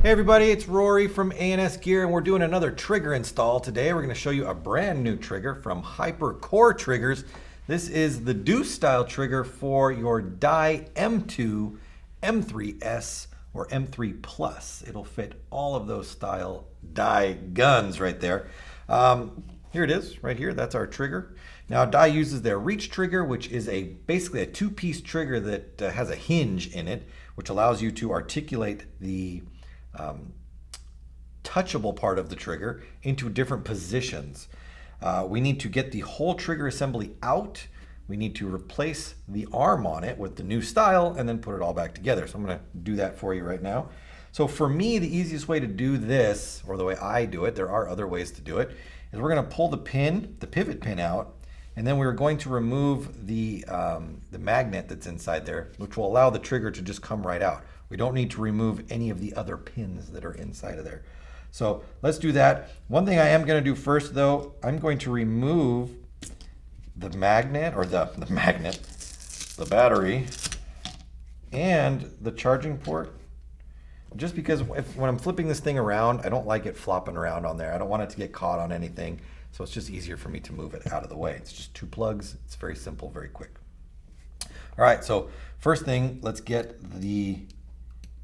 Hey everybody, it's Rory from A&S Gear, and we're doing another trigger install today. We're going to show you a brand new trigger from HyperCore Triggers. This is the Deuce style trigger for your Die M2, M3S, or M3 Plus. It'll fit all of those style Die guns right there. Here it is, right here. That's our trigger. Now, Die uses their Reach trigger, which is basically a two-piece trigger that has a hinge in it, which allows you to articulate the touchable part of the trigger into different positions. We need to get the whole trigger assembly out. We need to replace the arm on it with the new style and then put it all back together. So I'm going to do that for you right now. So for me, the easiest way to do this, or the way I do it, there are other ways to do it, is we're going to pull the pivot pin out, and then we're going to remove the magnet that's inside there, which will allow the trigger to just come right out. We don't need to remove any of the other pins that are inside of there. So let's do that. One thing I am going to do first, though, I'm going to remove the magnet, or the battery, and the charging port. Just because when I'm flipping this thing around, I don't like it flopping around on there. I don't want it to get caught on anything. So it's just easier for me to move it out of the way. It's just two plugs. It's very simple, very quick. All right, so first thing, let's get the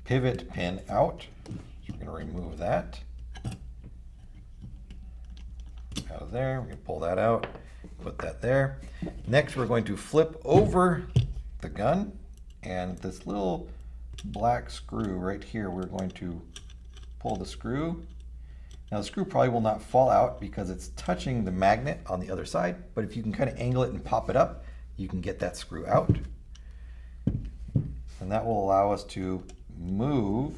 pivot pin out. So we're going to remove that out of there. We can pull that out, put that there. Next, we're going to flip over the gun, and this little black screw right here, we're going to pull the screw. Now the screw probably will not fall out because it's touching the magnet on the other side, but if you can kind of angle it and pop it up, you can get that screw out. And that will allow us to move,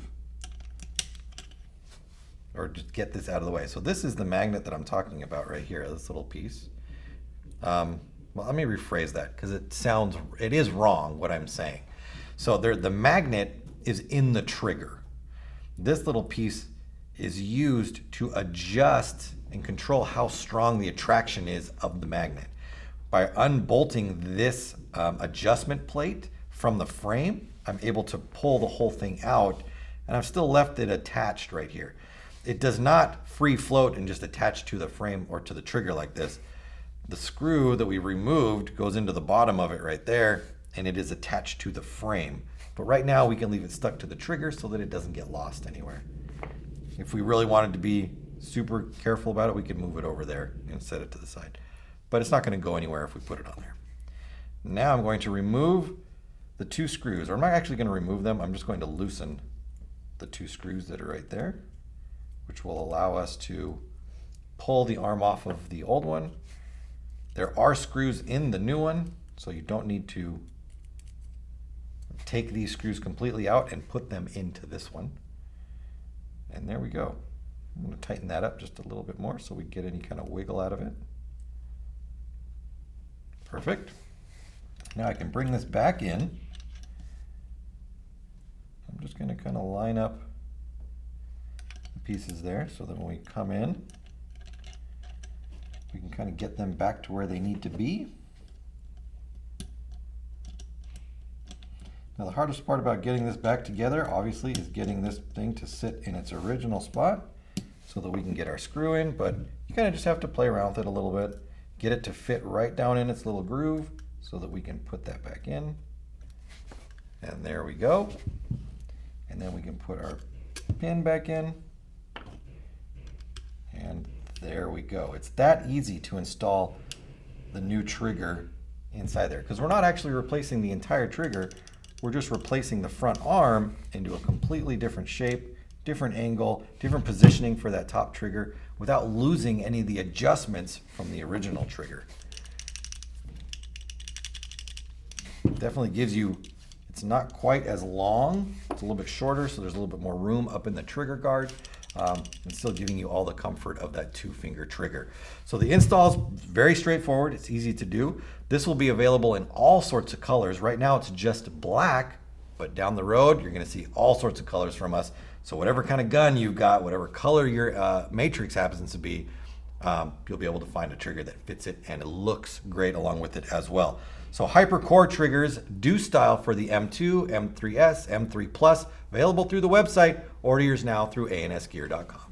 or just get this out of the way. So this is the magnet that I'm talking about right here, this little piece. Well, let me rephrase that because it is wrong what I'm saying. So the magnet is in the trigger. This little piece is used to adjust and control how strong the attraction is of the magnet. By unbolting this adjustment plate from the frame, I'm able to pull the whole thing out, and I've still left it attached right here. It does not free float and just attach to the frame or to the trigger like this. The screw that we removed goes into the bottom of it right there, and it is attached to the frame. But right now we can leave it stuck to the trigger so that it doesn't get lost anywhere. If we really wanted to be super careful about it, we could move it over there and set it to the side. But it's not going to go anywhere if we put it on there. Now I'm going to remove the two screws, or I'm not actually going to remove them. I'm just going to loosen the two screws that are right there, which will allow us to pull the arm off of the old one. There are screws in the new one, so you don't need to take these screws completely out and put them into this one. And there we go. I'm going to tighten that up just a little bit more so we get any kind of wiggle out of it. Perfect. Now I can bring this back in. I'm just going to kind of line up the pieces there so that when we come in, we can kind of get them back to where they need to be. Now the hardest part about getting this back together, obviously, is getting this thing to sit in its original spot so that we can get our screw in, but you kind of just have to play around with it a little bit, get it to fit right down in its little groove so that we can put that back in. And there we go. And then we can put our pin back in. And there we go. It's that easy to install the new trigger inside there, because we're not actually replacing the entire trigger. We're just replacing the front arm into a completely different shape, different angle, different positioning for that top trigger without losing any of the adjustments from the original trigger. Definitely gives you, it's not quite as long, it's a little bit shorter, so there's a little bit more room up in the trigger guard, and still giving you all the comfort of that two-finger trigger. So the install is very straightforward, it's easy to do. This will be available in all sorts of colors. Right now it's just black, but down the road you're going to see all sorts of colors from us. So whatever kind of gun you've got, whatever color your matrix happens to be, you'll be able to find a trigger that fits it and it looks great along with it as well. So hypercore triggers, Deuce style for the M2, M3S, M3 Plus, available through the website. Order yours now through ansgear.com.